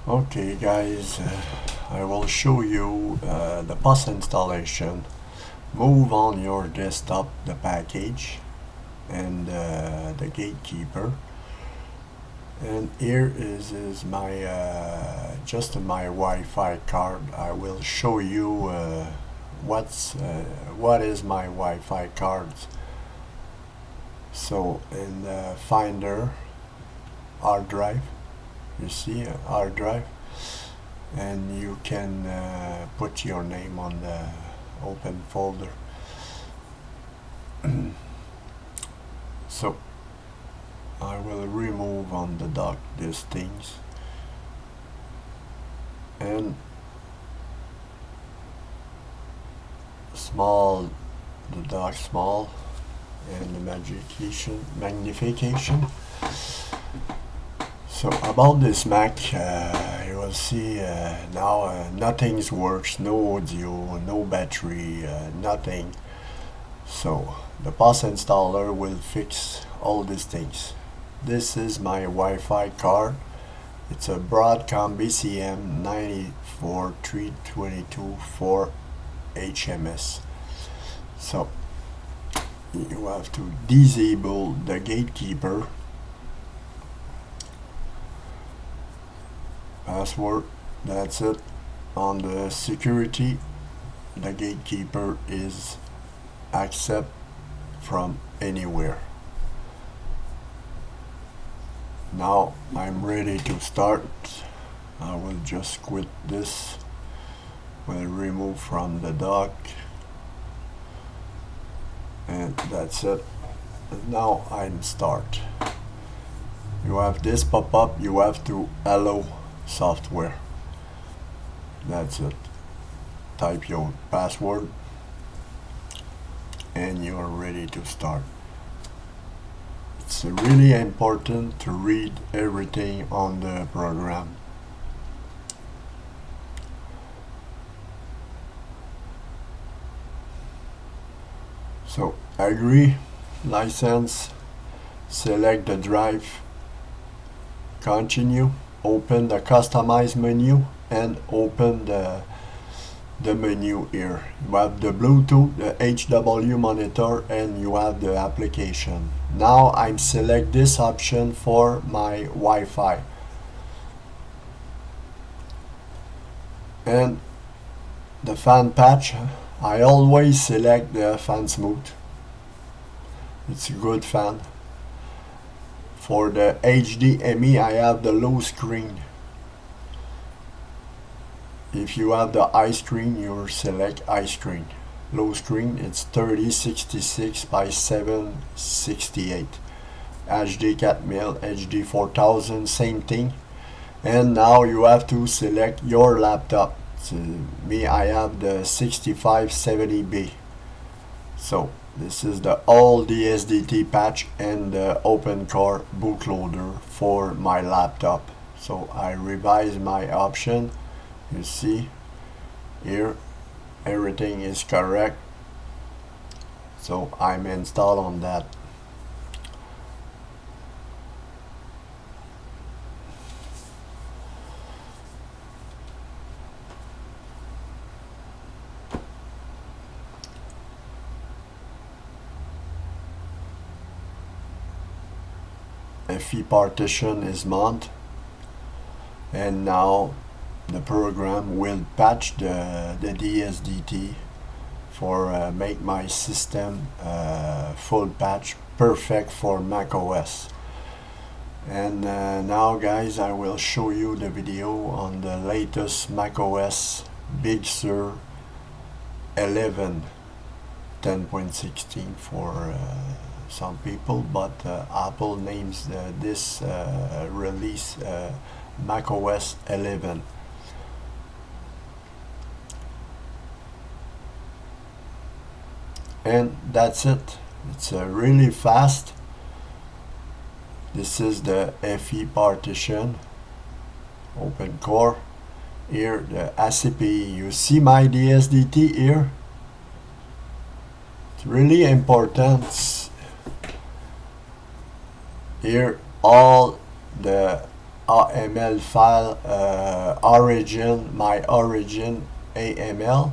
Okay guys, I will show you the bus installation. Move on your desktop the package and the gatekeeper, and here is my just my Wi-Fi card. I will show you what is my Wi-Fi cards. So in the Finder, hard drive, you see a hard drive, and you can put your name on the open folder. So I will remove on the dock these things, and small, the dock small, and the magnification. So about this Mac, you will see now nothing works, no audio, no battery, nothing. So the POS installer will fix all these things. This is my Wi-Fi card. It's a Broadcom BCM 94322 for HMS. So you have to disable the gatekeeper. Password, that's it. On the security, the gatekeeper is accept from anywhere. Now I'm ready to start. I will just quit this. Will remove from the dock, and that's it. Now I'm start. You have this pop-up. You have to allow software. That's it. Type your password and you're ready to start. It's really important to read everything on the program. So agree, license, select the drive, continue, open the customize menu, and open the menu here. You have the Bluetooth, the HW monitor, and you have the application. Now I'm select this option for my Wi-Fi, and the fan patch, I always select the fan smooth. It's a good fan. For the HDMI, I have the low screen. If you have the high screen, you select high screen. Low screen, it's 3066 by 768. HD 4000, HD 4000, same thing. And now you have to select your laptop. So me, I have the 6570B. So this is the all DSDT patch and the OpenCore bootloader for my laptop. So I revise my option. You see here everything is correct, so I'm installed on that. FE partition is mounted, and now the program will patch the DSDT for make my system full patch perfect for Mac OS. And now guys, I will show you the video on the latest Mac OS Big Sur 11 10.16 for some people, but Apple names this release Mac OS 11. And that's it. It's really fast. This is the FE partition, open core. Here the ACPE. You see my DSDT here. It's really important. Here all the AML file, origin, my origin AML.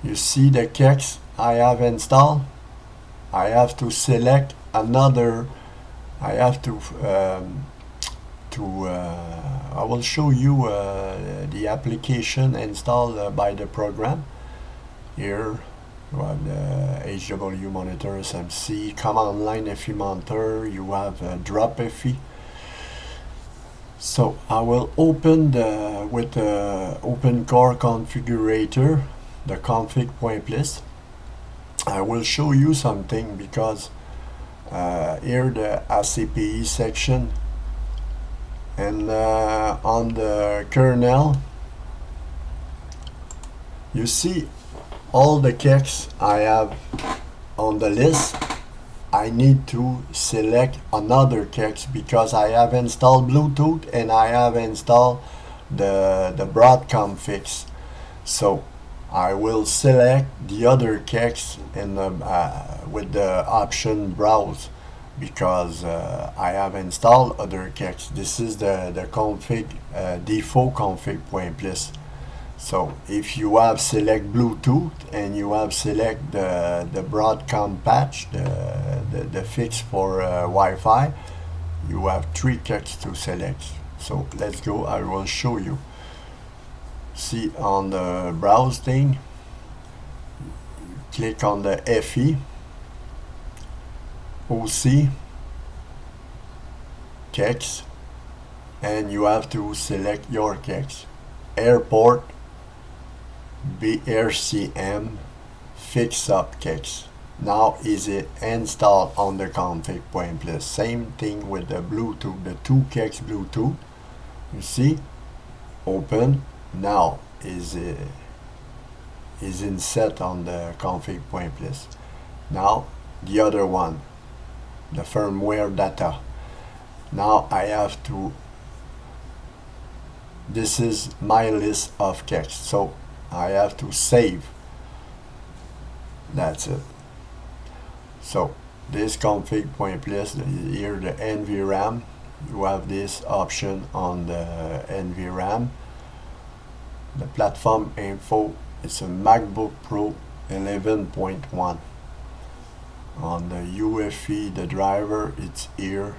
You see the kex I have installed. I have to select another. I have to I will show you the application installed by the program. Here you have the HW monitor, SMC, command line FE monitor. You have drop FE. So I will open with the open core configurator, the config.list. I will show you something because here the ACPE section, and on the kernel you see all the kex I have on the list. I need to select another kex because I have installed Bluetooth and I have installed the Broadcom fix. So I will select the other kex in with the option browse because I have installed other kex. This is the config default config.list. So if you have select Bluetooth and you have select the Broadcom patch, the fix for Wi-Fi, you have 3 kex to select. So let's go, I will show you. See on the browse thing, click on the FE, OC, kex, and you have to select your kex. Airport, BRCM, fix up kex. Now is it installed on the config.list. Same thing with the Bluetooth, the 2 kex Bluetooth. You see, open. Now is in set on the config.list. Now the other one, the firmware data. Now I have to, this is my list of kex, so I have to save. That's it. So this config.list, here the NVRAM, you have this option on the NVRAM. The platform info, it's a MacBook Pro 11.1. On the UEFI, the driver, it's here.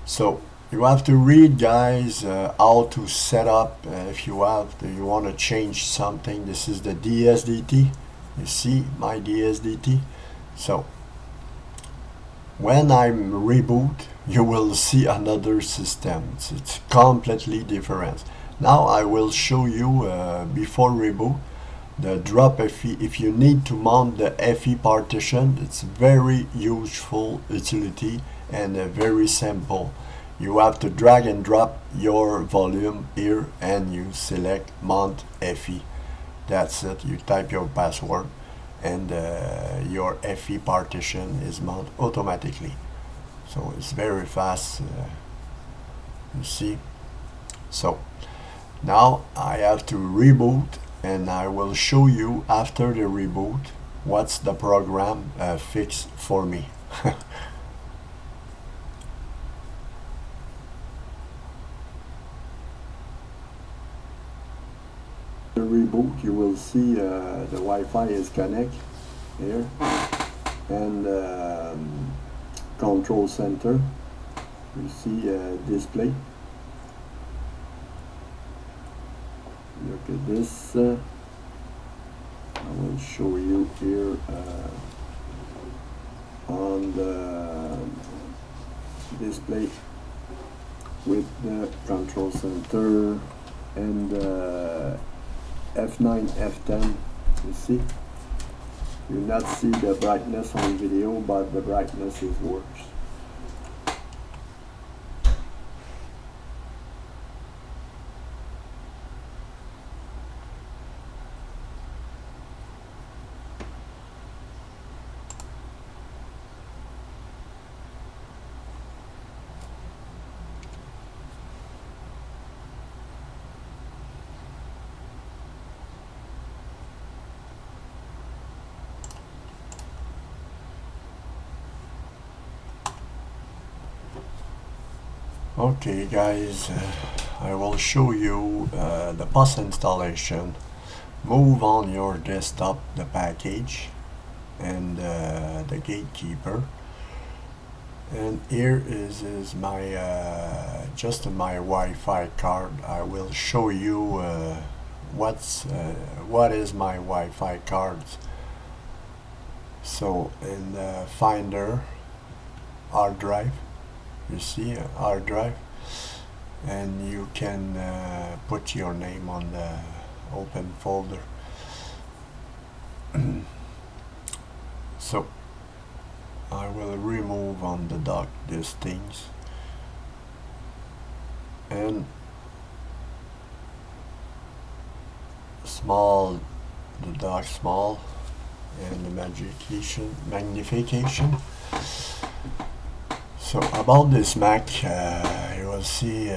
So you have to read, guys, how to set up. If you want to change something, this is the DSDT. You see my DSDT. So when I reboot, you will see another system. It's completely different. Now I will show you before reboot the drop FE. If you need to mount the FE partition, it's very useful utility and very simple. You have to drag and drop your volume here and you select mount FE. That's it. You type your password and your FE partition is mounted automatically. So it's very fast. You see. So now I have to reboot, and I will show you after the reboot what's the program fixed for me. The reboot, you will see the Wi-Fi is connected here, and control center. You see display. Look at this. I will show you here on the display with the control center and F9, F10. You see? You not see the brightness on video, but the brightness is works. Okay guys, I will show you the bus installation. Move on your desktop the package and the gatekeeper, and here is my just my Wi-Fi card. I will show you what is my Wi-Fi cards. So in the Finder, hard drive, you see a hard drive, and you can put your name on the open folder. So I will remove on the dock these things, and small, the dock small, and the magnification. So about this Mac, you will see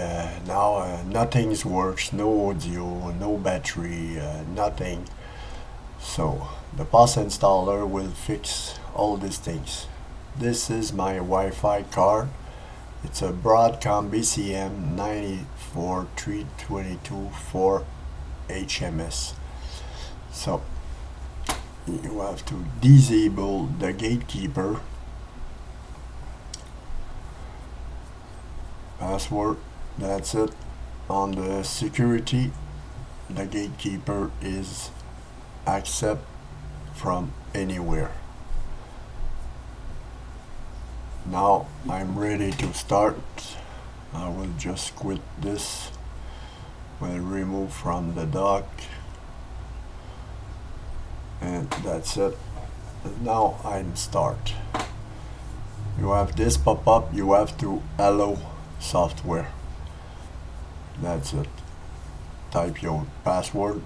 now nothing works, no audio, no battery, nothing. So the POS installer will fix all these things. This is my Wi-Fi card. It's a Broadcom BCM 94322 for HMS. So you have to disable the gatekeeper. Password, that's it. On the security, the gatekeeper is accept from anywhere. Now I'm ready to start. I will just quit this. Will remove from the dock, and that's it. Now I'm start. You have this pop-up, you have to allow software. That's it. Type your password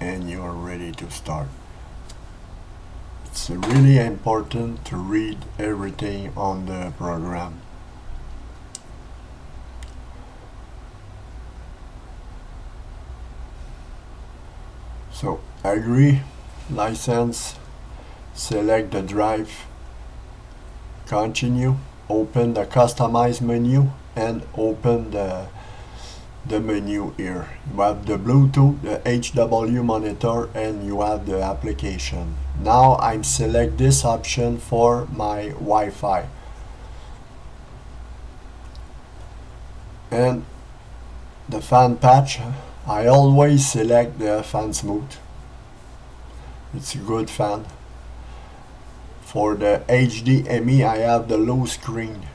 and you're ready to start. It's really important to read everything on the program. So agree, license, select the drive, continue, open the customize menu, and open the menu here. You have the Bluetooth, the HW monitor, and you have the application. Now I'm select this option for my Wi-Fi, and the fan patch, I always select the fan smooth. It's a good fan. For the HDMI, I have the low screen.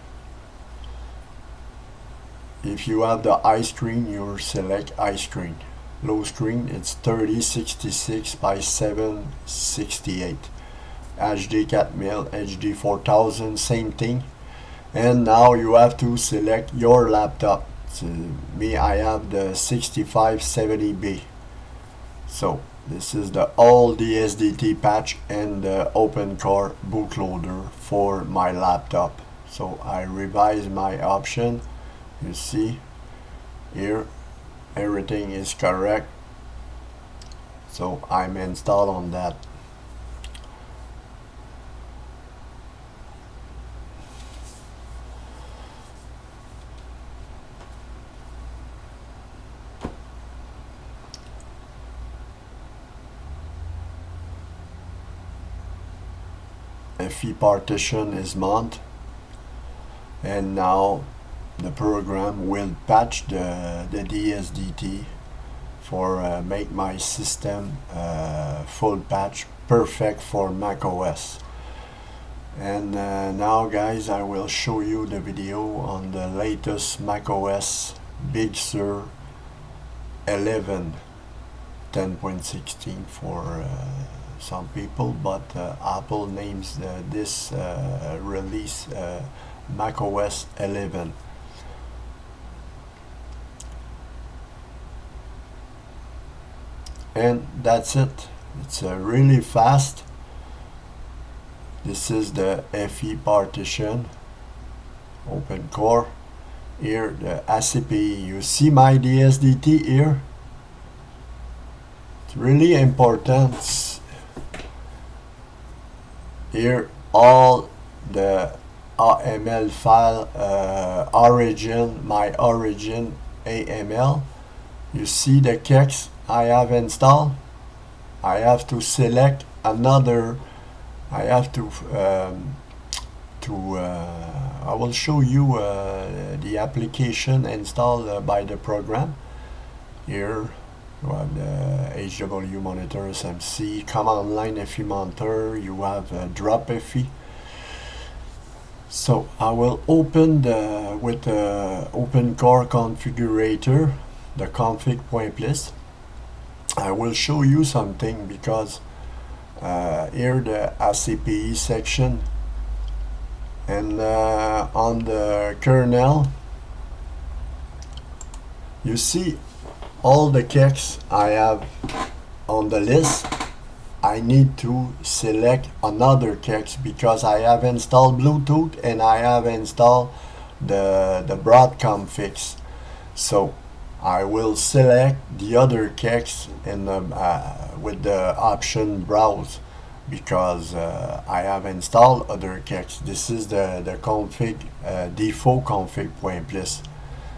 If you have the high screen, you select high screen. Low screen, it's 3066 by 768. HD 4000, HD 4000, same thing. And now you have to select your laptop. So me, I have the 6570B. So this is the all DSDT patch and the OpenCore bootloader for my laptop. So I revise my option. You see here everything is correct. So I'm installed on that. FE partition is mounted, and now the program will patch the DSDT for make my system full patch perfect for macOS. And now guys, I will show you the video on the latest macOS Big Sur 11 10.16 for some people, but Apple names this release macOS 11. And that's it. It's really fast. This is the FE partition, OpenCore. Here the ACPI. You see my DSDT here. It's really important. Here all the AML file, origin, my origin AML. You see the kex I have installed. I have to select another. I have to I will show you the application installed by the program. Here you have the HW monitor, SMC, command line FE monitor. You have drop FE. So I will open with the open core configurator, the config.list. I will show you something because here the ACPE section, and on the kernel you see all the kex I have on the list. I need to select another kex because I have installed Bluetooth and I have installed the Broadcom fix. So I will select the other kex in with the option browse because I have installed other kex. This is the config default config.list.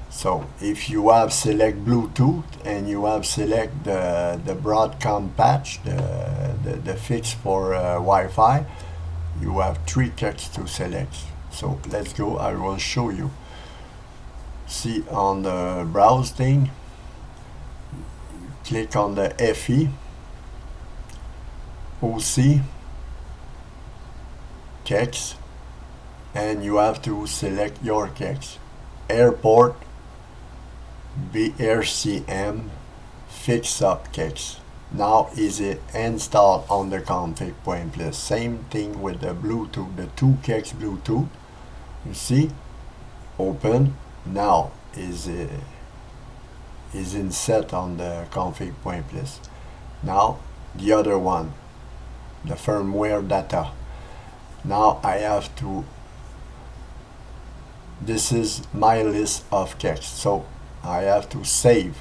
So if you have select Bluetooth and you have select the Broadcom patch, the fix for Wi-Fi, you have 3 kex to select. So let's go, I will show you. See on the browse thing, click on the FE, OC, kex, and you have to select your kex. Airport, BRCM, fix up kex. Now is it installed on the config.list. Same thing with the Bluetooth, the 2 kex Bluetooth. You see, open. Now is in set on the config.list. Now the other one, the firmware data. Now I have to, this is my list of kex, so I have to save.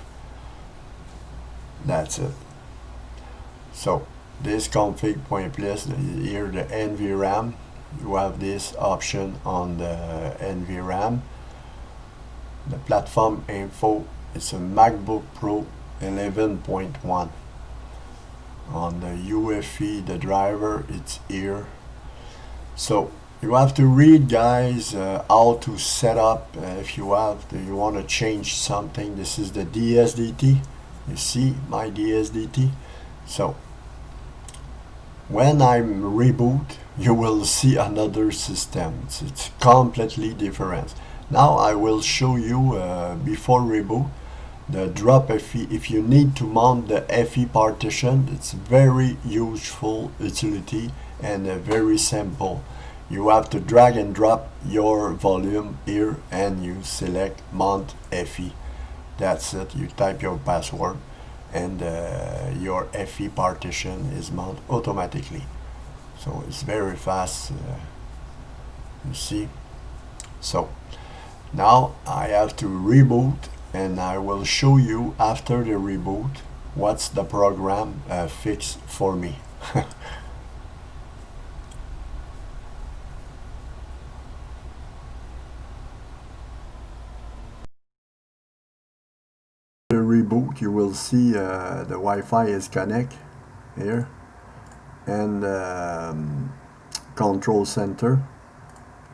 That's it. So this config.list, here the NVRAM, you have this option on the NVRAM. The platform info, it's a MacBook Pro 11.1. On the UEFI, the driver, it's here. So you have to read, guys, how to set up. If you want to change something, this is the DSDT. You see my DSDT. So when I reboot, you will see another system. It's completely different. Now I will show you before reboot the drop FE. If you need to mount the FE partition, it's very useful utility and very simple. You have to drag and drop your volume here and you select mount FE. That's it. You type your password and your FE partition is mounted automatically. So it's very fast. You see. So now I have to reboot, and I will show you after the reboot what's the program fixed for me. The reboot, you will see the Wi-Fi is connect here, and control center.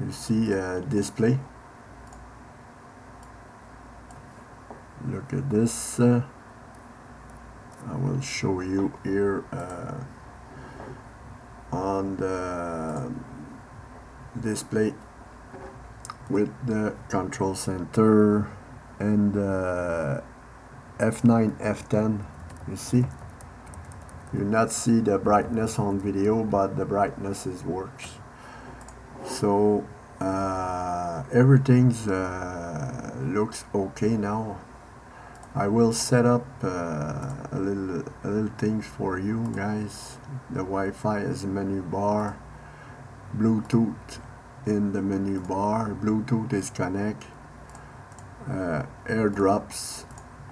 You see display. Look at this. I will show you here on the display with the control center and F9, F10. You see, you not see the brightness on video, but the brightness works. So everything's looks okay now. I will set up a little things for you guys. The Wi-Fi is a menu bar, Bluetooth in the menu bar, Bluetooth is connect, airdrops,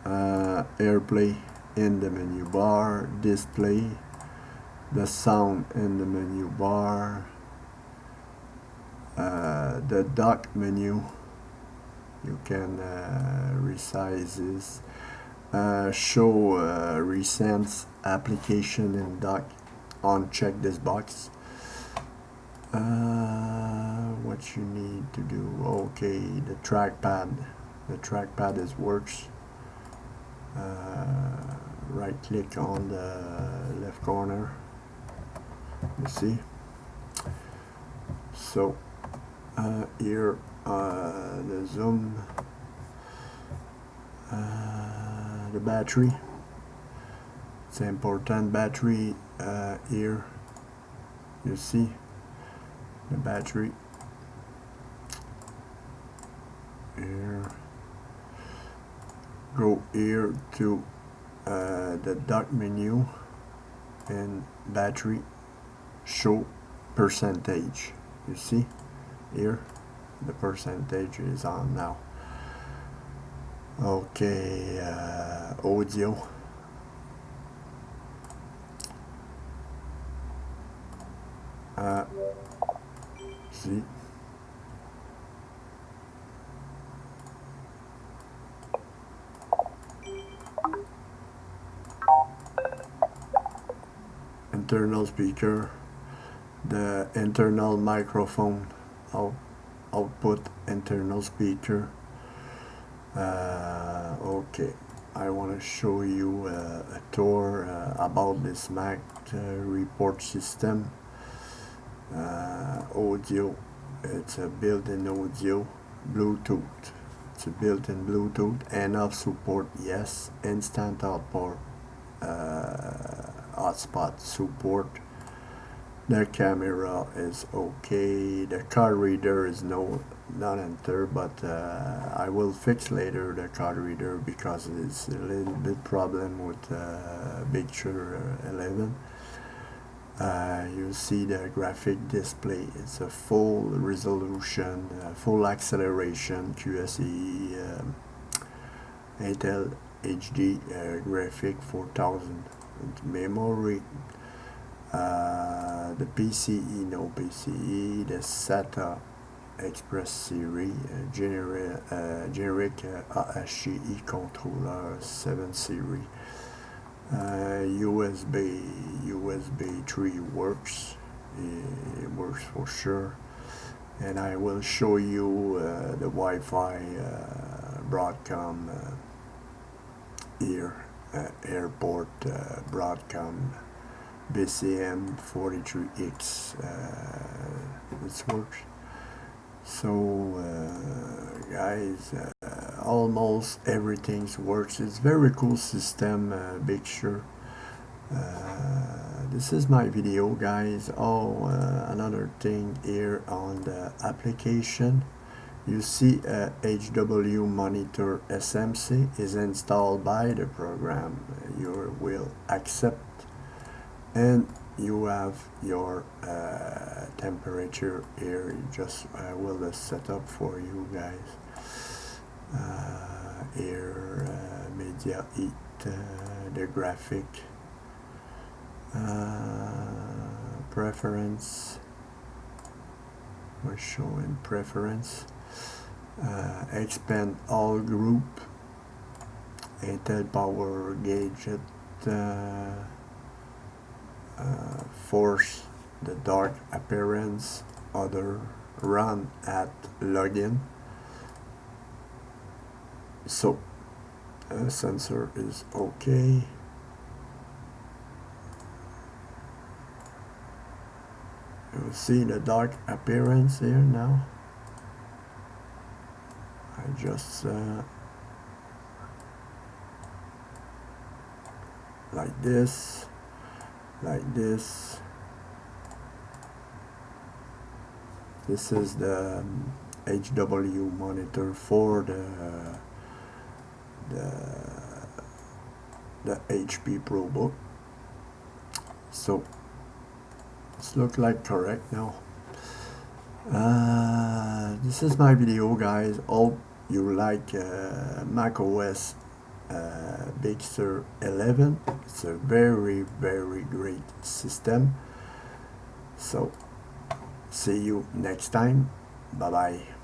AirPlay in the menu bar, display, the sound in the menu bar, the dock menu, you can resize this. Show recent application in dock. Uncheck this box. What you need to do? Okay, the trackpad. The trackpad works. Right click on the left corner. You see. So here the zoom, the battery. It's important. Battery here. You see the battery here. Go here to the dock menu and battery, show percentage. You see here the percentage is on now. Okay, audio. See, internal speaker, the internal microphone, output internal speaker. Okay, I want to show you a tour about this Mac report system. Audio, it's a built-in audio. Bluetooth, it's a built-in Bluetooth. Enough support, yes. Instant output, hotspot support. The camera is okay. The card reader is not enter, but I will fix later the card reader because it's a little bit problem with picture 11. You see the graphic display. It's a full resolution, full acceleration QSE Intel HD graphic 4000 memory. The PCE, no PCE, the SATA Express series, generic AHCE controller 7 series. USB 3 works. It works for sure. And I will show you the Wi-Fi Broadcom here, airport Broadcom BCM 43X. This works. So guys, almost everything works. It's very cool system. Big sure. This is my video, guys. Another thing here on the application, you see a HW monitor SMC is installed by the program. You will accept, and you have your temperature here. Just will set up for you guys. Here media heat, the graphic, preference. We're showing preference. Expand all group. Intel power gadget. Force the dark appearance. Other run at login. So sensor is okay. You see the dark appearance here now. I just like this, like this. This is the HW monitor for the HP ProBook. So it's look like correct now. This is my video, guys. Hope you like Mac OS Big Sur 11. It's a very great system. So see you next time. Bye bye.